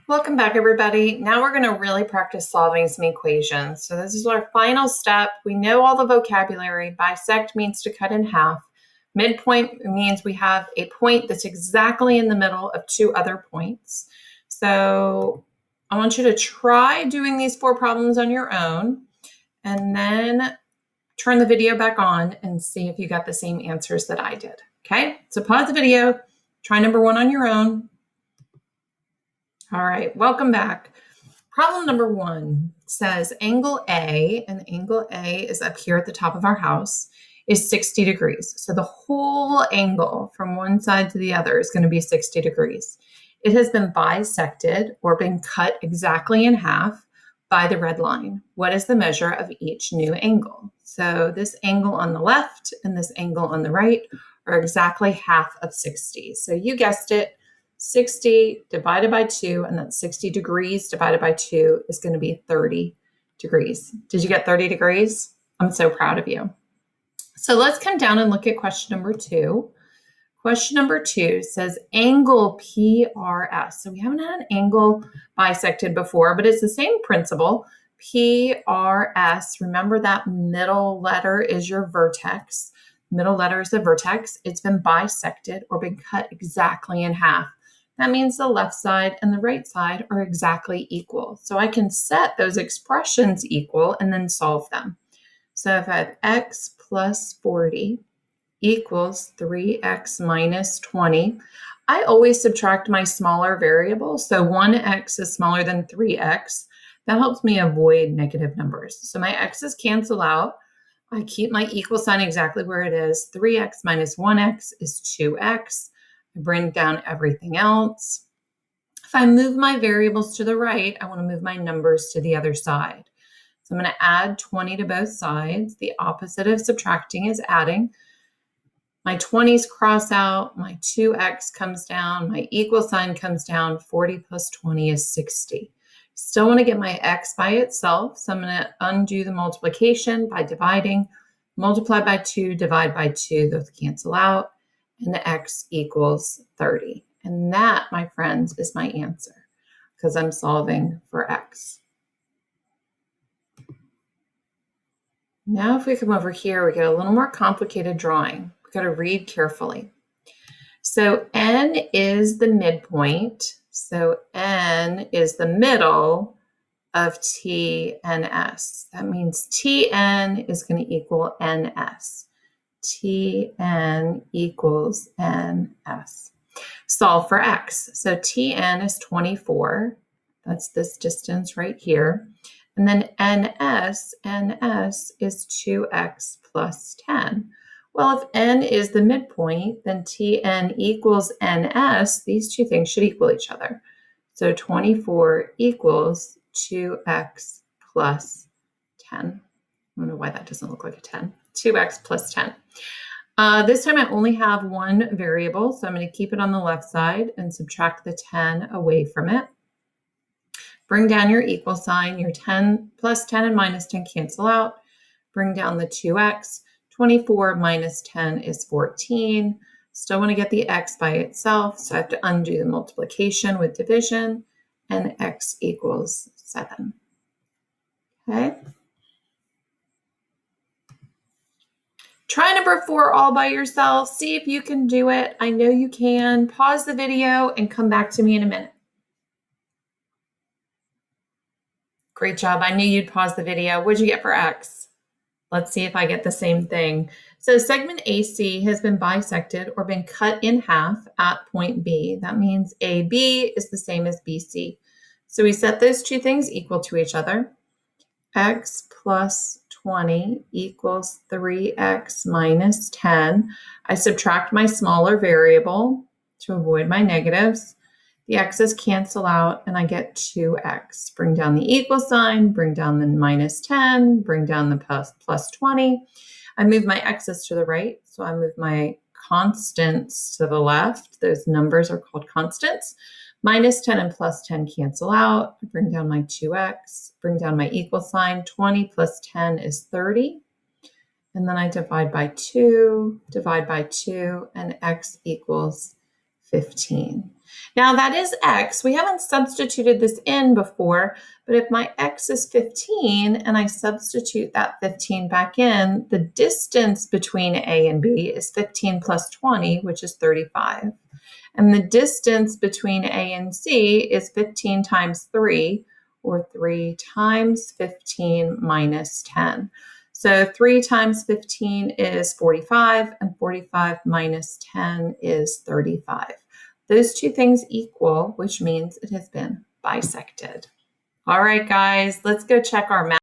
Welcome back, everybody. Now we're going to really practice solving some equations. So this is our final step. We know all the vocabulary. Bisect means to cut in half. Midpoint means we have a point that's exactly in the middle of two other points. So I want you to try doing these 4 problems on your own, and then turn the video back on and see if you got the same answers that I did. Okay, so pause the video, try number 1 on your own. All right, welcome back. Problem number 1 says angle A, and angle A is up here at the top of our house, is 60 degrees. So the whole angle from one side to the other is going to be 60 degrees. It has been bisected or been cut exactly in half by the red line. What is the measure of each new angle? So this angle on the left and this angle on the right are exactly half of 60. So you guessed it. 60 divided by 2, and that's 60 degrees divided by 2 is going to be 30 degrees. Did you get 30 degrees? I'm so proud of you. So let's come down and look at question number 2. Question number 2 says angle PRS. So we haven't had an angle bisected before, but it's the same principle. PRS, remember that middle letter is your vertex. Middle letter is the vertex. It's been bisected or been cut exactly in half. That means the left side and the right side are exactly equal. So I can set those expressions equal and then solve them. So if I have x plus 40 equals 3x minus 20, I always subtract my smaller variable. So 1x is smaller than 3x. That helps me avoid negative numbers. So my x's cancel out. I keep my equal sign exactly where it is. 3x minus 1x is 2x. I bring down everything else. If I move my variables to the right, I want to move my numbers to the other side. So I'm going to add 20 to both sides. The opposite of subtracting is adding. My 20s cross out, my 2x comes down, my equal sign comes down, 40 plus 20 is 60. Still want to get my x by itself, so I'm going to undo the multiplication by dividing. Multiply by 2, divide by 2, those cancel out, and the x equals 30. And that, my friends, is my answer because I'm solving for x. Now if we come over here, we get a little more complicated drawing. We've got to read carefully. So n is the midpoint. So n is the middle of t and s. That means tn is going to equal ns. Tn equals ns. Solve for x. So tn is 24. That's this distance right here. And then ns is 2x plus 10. Well, if n is the midpoint, then tn equals ns. These two things should equal each other. So 24 equals 2x plus 10. I don't know why that doesn't look like a 10. 2x plus 10. This time I only have one variable, so I'm going to keep it on the left side and subtract the 10 away from it. Bring down your equal sign. Your 10 plus 10 and minus 10 cancel out. Bring down the 2x. 24 minus 10 is 14. Still want to get the x by itself, so I have to undo the multiplication with division, and x equals 7. Okay. Try number 4 all by yourself. See if you can do it. I know you can. Pause the video and come back to me in a minute. Great job. I knew you'd pause the video. What'd you get for x? Let's see if I get the same thing. So segment AC has been bisected or been cut in half at point B. That means AB is the same as BC. So we set those two things equal to each other. X plus 20 equals 3x minus 10. I subtract my smaller variable to avoid my negatives. The x's cancel out and I get 2x. Bring down the equal sign, bring down the minus 10, bring down the plus 20. I move my x's to the right, so I move my constants to the left. Those numbers are called constants. Minus 10 and plus 10 cancel out. I bring down my 2x, bring down my equal sign. 20 plus 10 is 30. And then I divide by 2, and x equals 15. Now that is x. We haven't substituted this in before, but if my x is 15 and I substitute that 15 back in, the distance between A and B is 15 plus 20, which is 35. And the distance between A and C is 15 times 3, or 3 times 15 minus 10. So 3 times 15 is 45, and 45 minus 10 is 35. Those two things equal, which means it has been bisected. All right, guys, let's go check our math.